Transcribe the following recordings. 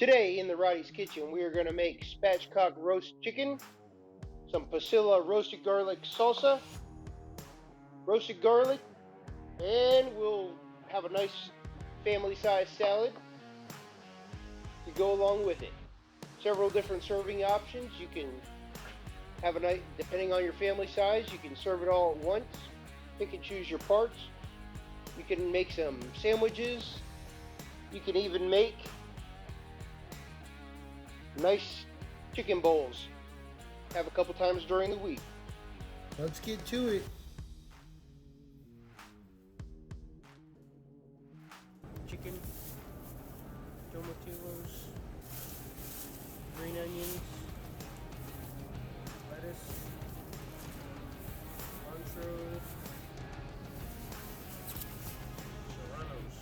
Today in the Roddy's Kitchen, we are going to make spatchcock roast chicken, some Pasilla roasted garlic salsa, roasted garlic, and we'll have a nice family-sized salad to go along with it. Several different serving options. You can have a nice, depending on your family size, you can serve it all at once. Pick and choose your parts. You can make some sandwiches. You can even make nice chicken bowls. Have a couple times during the week. Let's get to it. Chicken, tomatillos, green onions, lettuce, cilantro, serranos.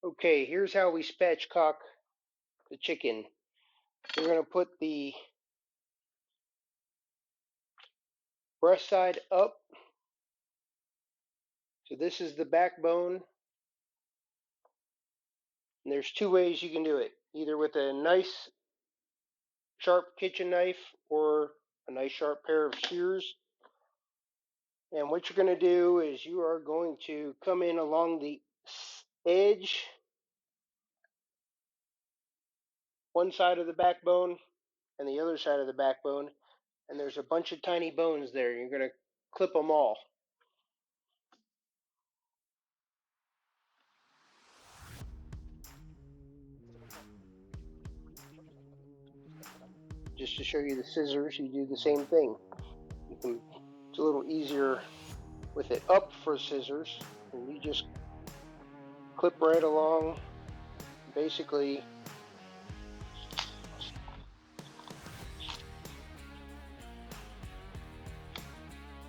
Okay, here's how we spatchcock the chicken. We're going to put the breast side up. So this is the backbone. And there's two ways you can do it. Either with a nice sharp kitchen knife or a nice sharp pair of shears. And what you're going to do is you are going to come in along the edge, one side of the backbone and the other side of the backbone, and there's a bunch of tiny bones there. You're going to clip them all. Just to show you the scissors, you do the same thing. It's a little easier with it up for scissors, and you just clip right along. Basically,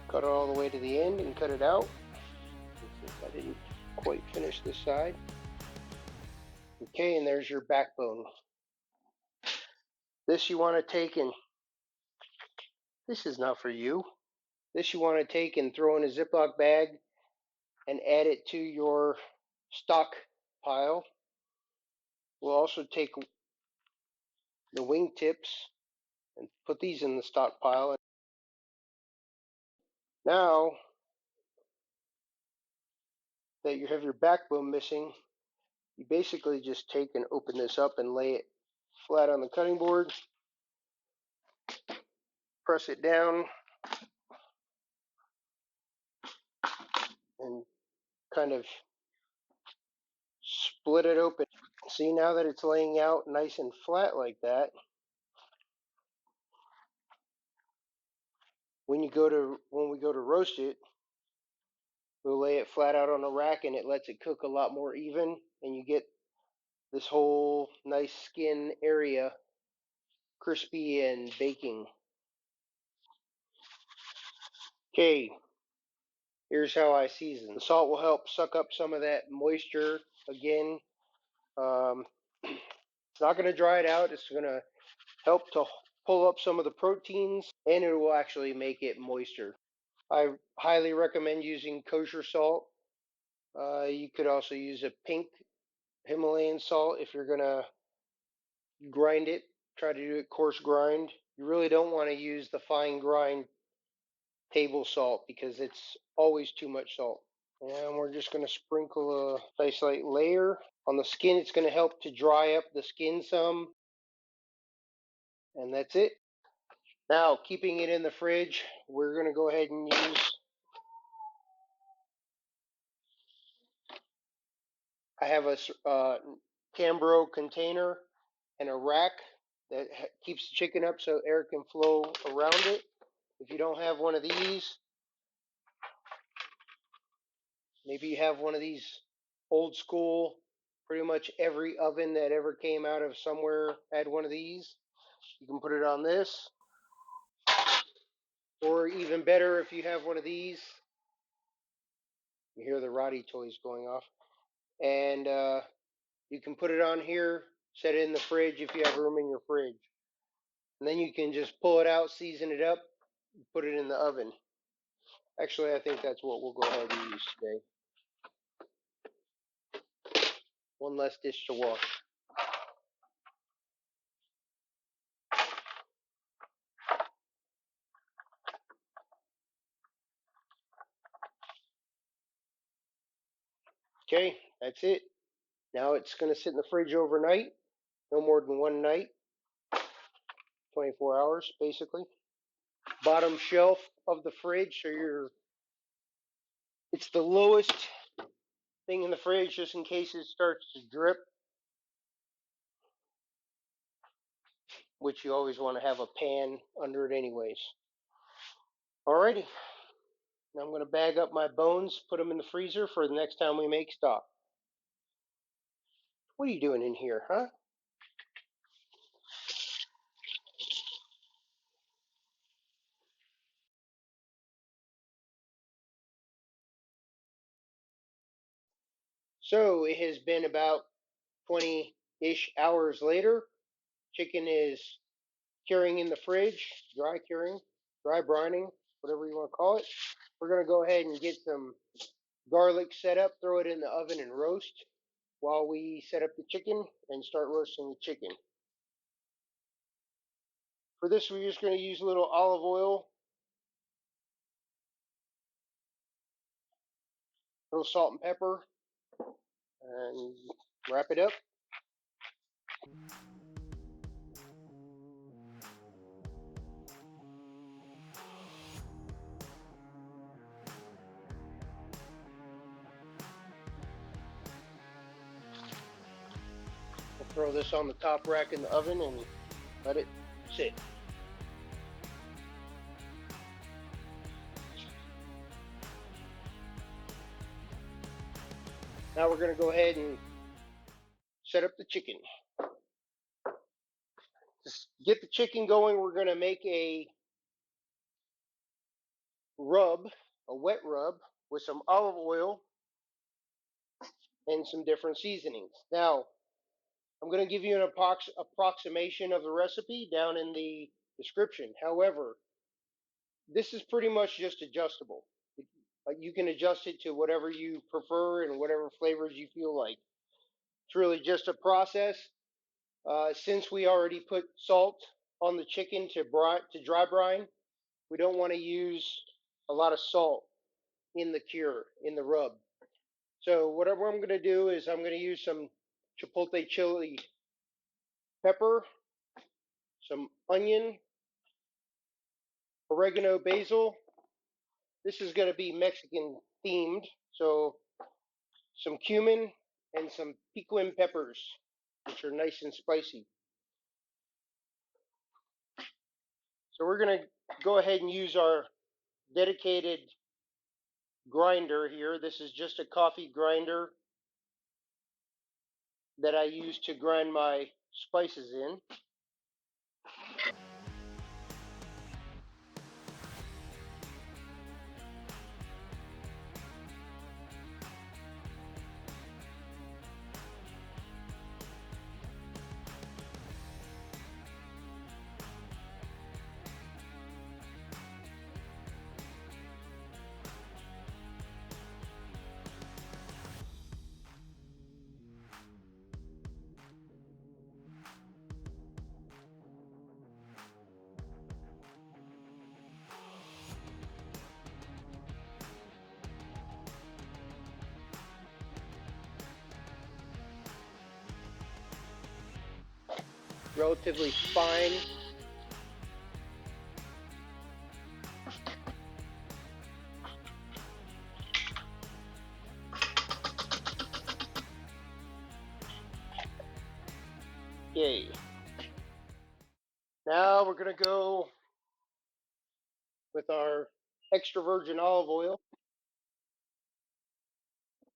cut it all the way to the end and cut it out. I didn't quite finish this side. Okay, and there's your backbone. This you want to take and this is not for you. This you want to take and throw in a Ziploc bag and add it to your stock pile. We'll also take the wing tips and put these in the stock pile. Now that you have your backbone missing, you basically just take and open this up and lay it flat on the cutting board. Press it down and kind of split it open. See, now that it's laying out nice and flat like that, when we go to roast it, we'll lay it flat out on a rack and it lets it cook a lot more even, and you get this whole nice skin area crispy and baking. Okay, here's how I season. The salt will help suck up some of that moisture again. It's not going to dry it out. It's going to help to pull up some of the proteins, and it will actually make it moister. I highly recommend using kosher salt. You could also use a pink Himalayan salt if you're going to grind it. Try to do it coarse grind. You really don't want to use the fine grind table salt because it's always too much salt. And we're just going to sprinkle a nice light layer on the skin. It's going to help to dry up the skin some. And that's it. Now, keeping it in the fridge, we're going to go ahead and use, I have a Cambro container and a rack that keeps the chicken up so air can flow around it. If you don't have one of these, maybe you have one of these old school, pretty much every oven that ever came out of somewhere had one of these. You can put it on this, or even better, if you have one of these, you hear the Roddy toys going off, and you can put it on here, set it in the fridge if you have room in your fridge. And then you can just pull it out, season it up, put it in the oven. Actually, I think that's what we'll go ahead and use today. One less dish to wash. Okay, that's it. Now it's going to sit in the fridge overnight, no more than one night, 24 hours basically. Bottom shelf of the fridge, so it's the lowest thing in the fridge just in case it starts to drip, which you always want to have a pan under it anyways. Alrighty, now I'm going to bag up my bones, put them in the freezer for the next time we make stock. What are you doing in here, huh? So it has been about 20-ish hours later. Chicken is curing in the fridge, dry curing, dry brining, whatever you want to call it. We're going to go ahead and get some garlic set up, throw it in the oven and roast while we set up the chicken and start roasting the chicken. For this, we're just going to use a little olive oil, a little salt and pepper, and wrap it up. We'll throw this on the top rack in the oven and let it sit. Now we're going to go ahead and set up the chicken. To get the chicken going, we're going to make a rub, a wet rub, with some olive oil and some different seasonings. Now, I'm going to give you an approximation of the recipe down in the description. However, this is pretty much just adjustable. You can adjust it to whatever you prefer and whatever flavors you feel like. It's really just a process. Since we already put salt on the chicken to dry brine, we don't want to use a lot of salt in the cure, in the rub. So whatever I'm going to do is I'm going to use some Chipotle Chilli Pepper, some onion, oregano, basil. This is going to be Mexican themed, so some cumin and some Piquin peppers, which are nice and spicy. So we're going to go ahead and use our dedicated grinder here. This is just a coffee grinder that I use to grind my spices in. Relatively fine. Okay. Now we're going to go with our extra virgin olive oil.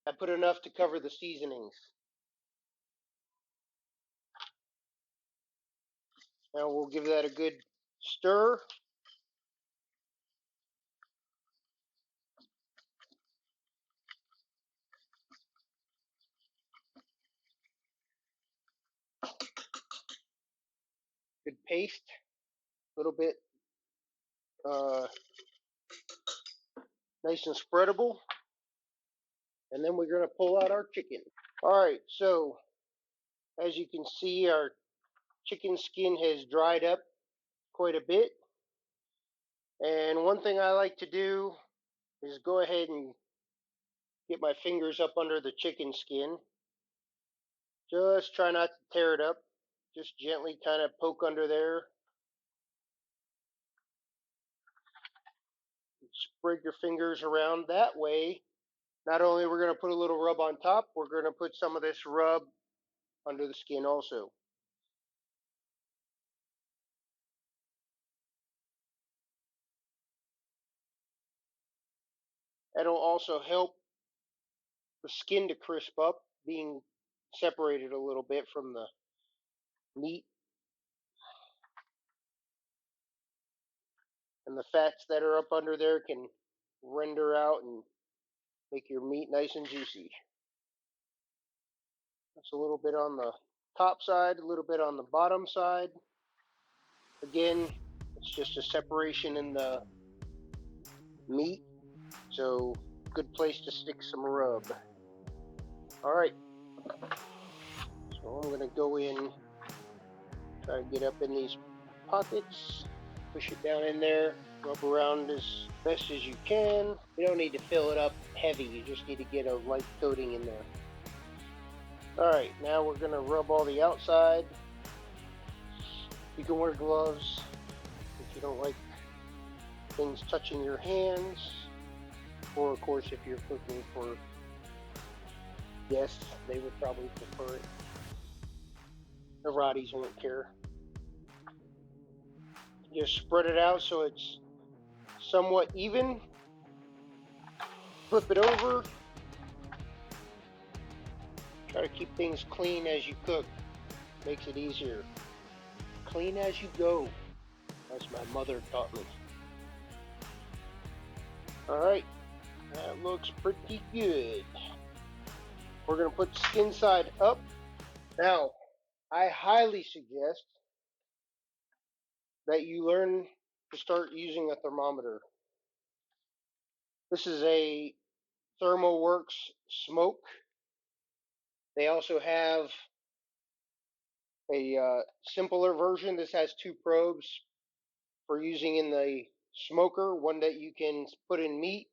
I put enough to cover the seasonings. Now we'll give that a good stir. Good paste. A little bit nice and spreadable. And then we're going to pull out our chicken. Alright, so as you can see, our chicken skin has dried up quite a bit. And one thing I like to do is go ahead and get my fingers up under the chicken skin. Just try not to tear it up. Just gently kind of poke under there. Spread your fingers around that way. Not only we're going to put a little rub on top, we're going to put some of this rub under the skin also. That'll also help the skin to crisp up, being separated a little bit from the meat. And the fats that are up under there can render out and make your meat nice and juicy. That's a little bit on the top side, a little bit on the bottom side. Again, it's just a separation in the meat, so good place to stick some rub. Alright, so I'm going to go in, try to get up in these pockets, push it down in there, rub around as best as you can. You don't need to fill it up heavy, you just need to get a light coating in there. Alright, now we're going to rub all the outside. You can wear gloves if you don't like things touching your hands, or of course if you're cooking for guests, they would probably prefer it. The Rotties won't care. Just spread it out so it's somewhat even. Flip it over. Try to keep things clean as you cook. Makes it easier. Clean as you go, as my mother taught me. Alright, that looks pretty good. We're going to put the skin side up. Now, I highly suggest that you learn to start using a thermometer. This is a ThermoWorks smoke. They also have a simpler version. This has two probes for using in the smoker, one that you can put in meat.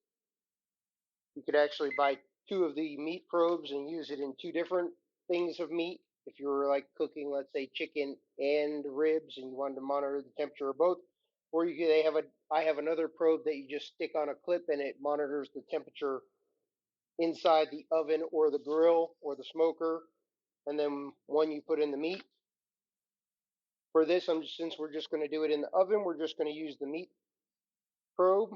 You could actually buy two of the meat probes and use it in two different things of meat. If you were like cooking, let's say chicken and ribs, and you wanted to monitor the temperature of both, or I have another probe that you just stick on a clip and it monitors the temperature inside the oven or the grill or the smoker, and then one you put in the meat. For this, since we're just going to do it in the oven, we're just going to use the meat probe.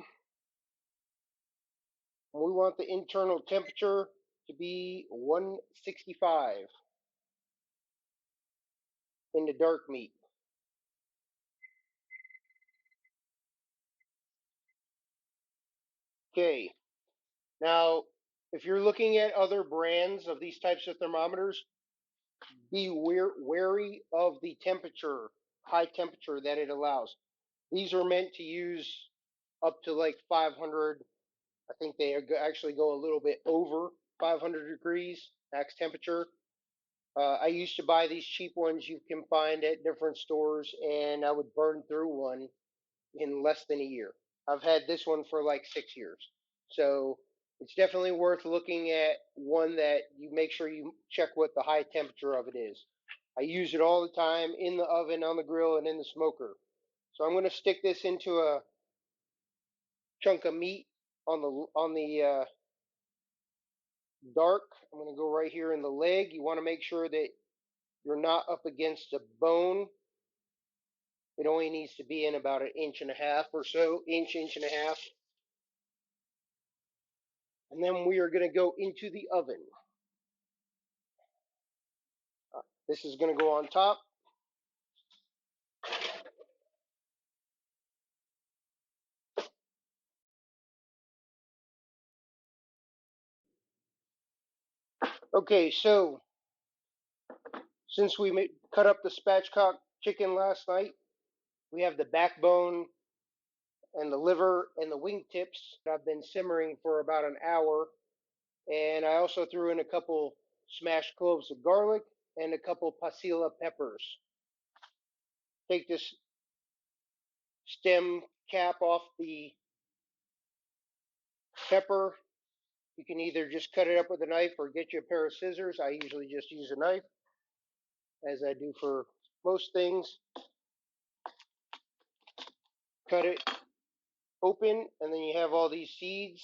We want the internal temperature to be 165 in the dark meat. Okay, now if you're looking at other brands of these types of thermometers, be wary of the temperature, high temperature that it allows. These are meant to use up to like 500. I think they actually go a little bit over 500 degrees max temperature. I used to buy these cheap ones you can find at different stores, and I would burn through one in less than a year. I've had this one for like 6 years. So it's definitely worth looking at one that you make sure you check what the high temperature of it is. I use it all the time in the oven, on the grill, and in the smoker. So I'm going to stick this into a chunk of meat on the dark. I'm going to go right here in the leg. You want to make sure that you're not up against a bone. It only needs to be in about 1.5 inches or so, inch and a half. And then we are going to go into the oven. This is going to go on top. Okay, so since we cut up the spatchcock chicken last night, we have the backbone and the liver and the wing tips. I've been simmering for about an hour, and I also threw in a couple smashed cloves of garlic and a couple Pasilla peppers. Take this stem cap off the pepper. You can either just cut it up with a knife or get you a pair of scissors. I usually just use a knife, as I do for most things. Cut it open, and then you have all these seeds,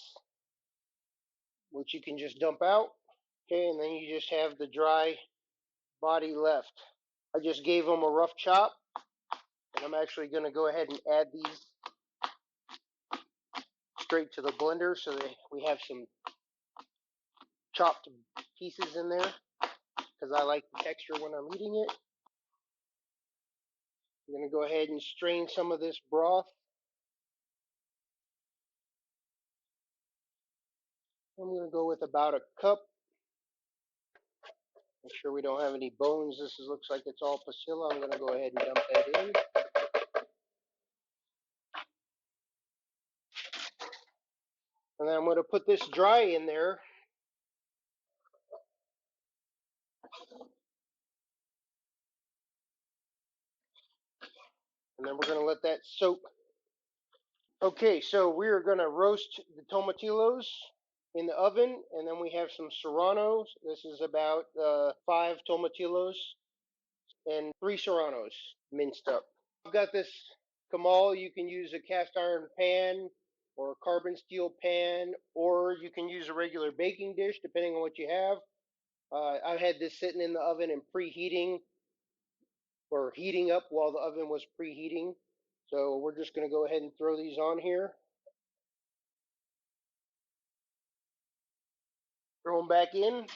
which you can just dump out. Okay, and then you just have the dry body left. I just gave them a rough chop, and I'm actually going to go ahead and add these straight to the blender so that we have some chopped pieces in there, because I like the texture when I'm eating it. I'm going to go ahead and strain some of this broth. I'm going to go with about a cup. Make sure we don't have any bones. Looks like it's all Pasilla. I'm going to go ahead and dump that in. And then I'm going to put this dry in there. And then we're going to let that soak. Okay, so we're going to roast the tomatillos in the oven. And then we have some serranos. This is about 5 tomatillos and 3 serranos minced up. I've got this Kamal. You can use a cast iron pan or a carbon steel pan, or you can use a regular baking dish depending on what you have. I had this sitting in the oven and preheating, or heating up while the oven was preheating. So we're just going to go ahead and throw these on here. Throw them back in.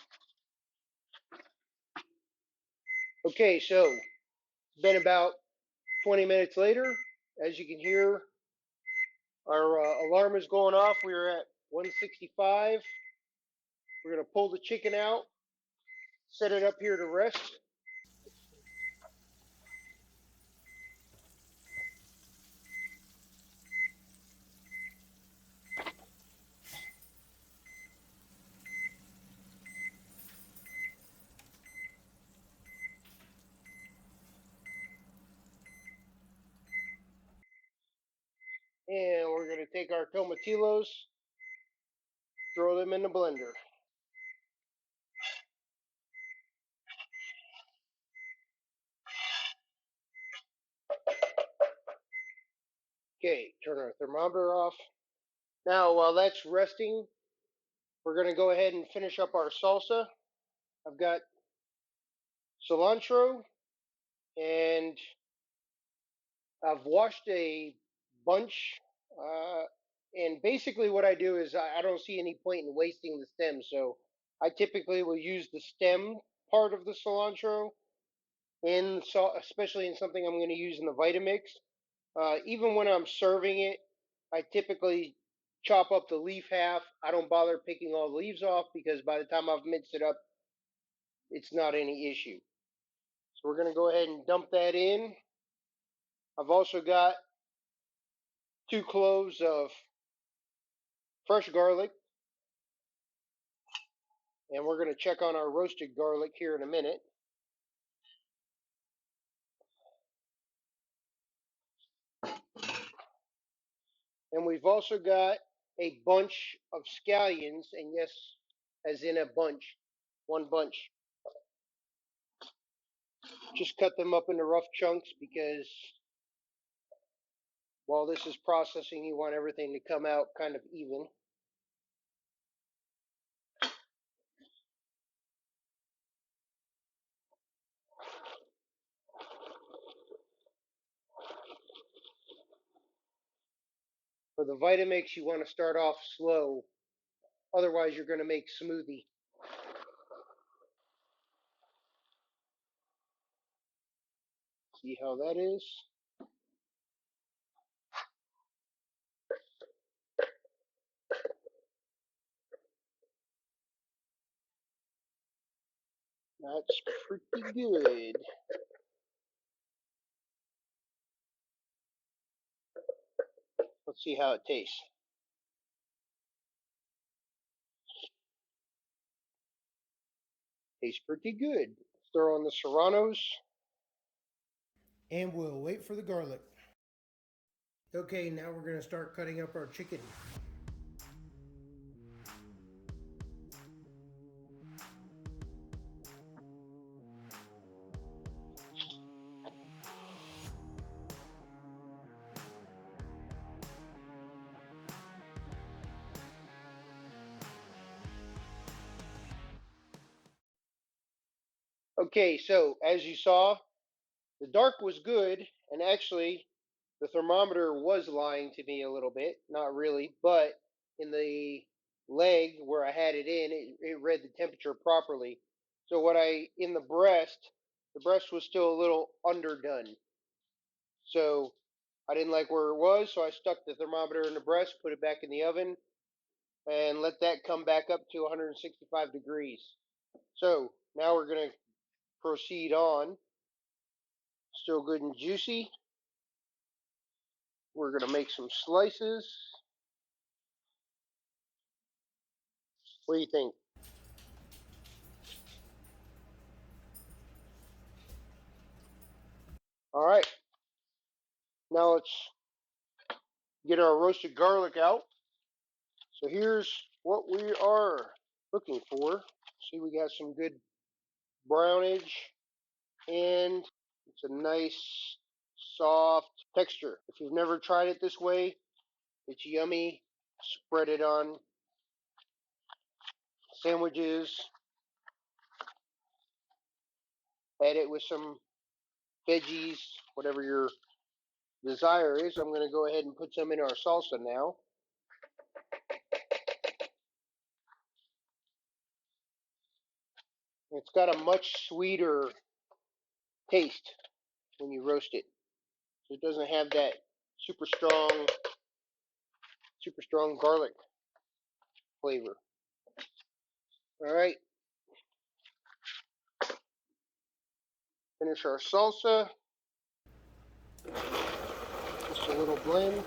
Okay, so it's been about 20 minutes later. As you can hear, our alarm is going off. We're at 165. We're going to pull the chicken out, set it up here to rest. And we're going to take our tomatillos, throw them in the blender. Okay, turn our thermometer off. Now, while that's resting, we're going to go ahead and finish up our salsa. I've got cilantro, and I've washed a bunch. Uh, and basically, what I do is I don't see any point in wasting the stem, so I typically will use the stem part of the cilantro in especially in something I'm going to use in the Vitamix. Even when I'm serving it, I typically chop up the leaf half. I don't bother picking all the leaves off because by the time I've minced it up, it's not any issue. So we're going to go ahead and dump that in. I've also got 2 cloves of fresh garlic, and we're going to check on our roasted garlic here in a minute. And we've also got a bunch of scallions, and yes, as in a bunch, one bunch. Just cut them up into rough chunks because while this is processing, you want everything to come out kind of even. For the Vitamix, you want to start off slow. Otherwise, you're going to make smoothie. See how that is? That's pretty good. Let's see how it tastes. Tastes pretty good. Throw on the serranos. And we'll wait for the garlic. Okay, now we're going to start cutting up our chicken. Okay, so as you saw, the dark was good, and actually, the thermometer was lying to me a little bit. Not really, but in the leg where I had it in, it read the temperature properly. So in the breast was still a little underdone. So I didn't like where it was, so I stuck the thermometer in the breast, put it back in the oven, and let that come back up to 165 degrees. So now we're going to proceed on. Still good and juicy. We're going to make some slices. What do you think? All right. Now let's get our roasted garlic out. So here's what we are looking for. See, we got some good brownage, and it's a nice soft texture. If you've never tried it this way, it's yummy. Spread it on sandwiches. Add it with some veggies, whatever your desire is. I'm going to go ahead and put some in our salsa now. It's got a much sweeter taste when you roast it. So it doesn't have that super strong garlic flavor. All right, finish our salsa. Just a little blend.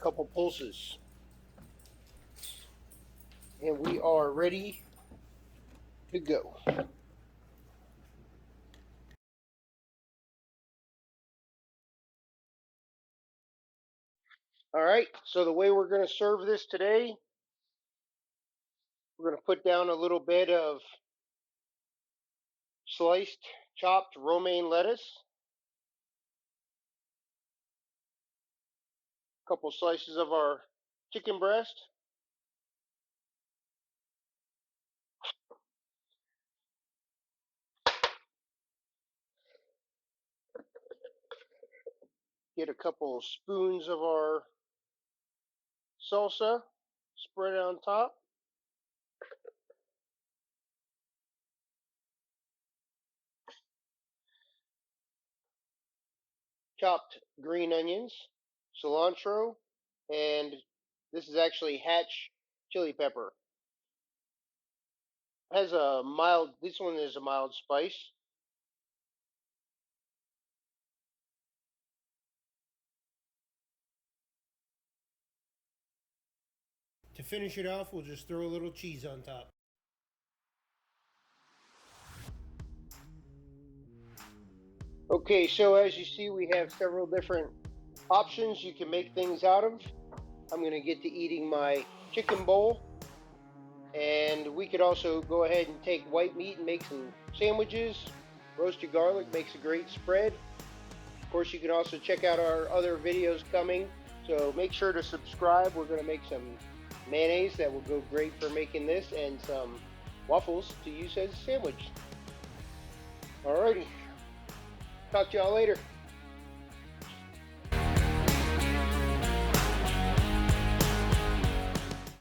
Couple pulses. And we are ready to go. All right, so the way we're going to serve this today, we're going to put down a little bit of sliced, chopped romaine lettuce, a couple slices of our chicken breast, get a couple spoons of our salsa, spread it on top, chopped green onions, cilantro, and this is actually hatch chili pepper. It has a mild, this one is a mild spice. To finish it off, we'll just throw a little cheese on top. Okay, so as you see, we have several different options you can make things out of. I'm going to get to eating my chicken bowl. And we could also go ahead and take white meat and make some sandwiches. Roasted garlic makes a great spread. Of course, you can also check out our other videos coming. So make sure to subscribe. We're going to make some mayonnaise that will go great for making this, and some waffles to use as a sandwich. Alrighty. Talk to y'all later.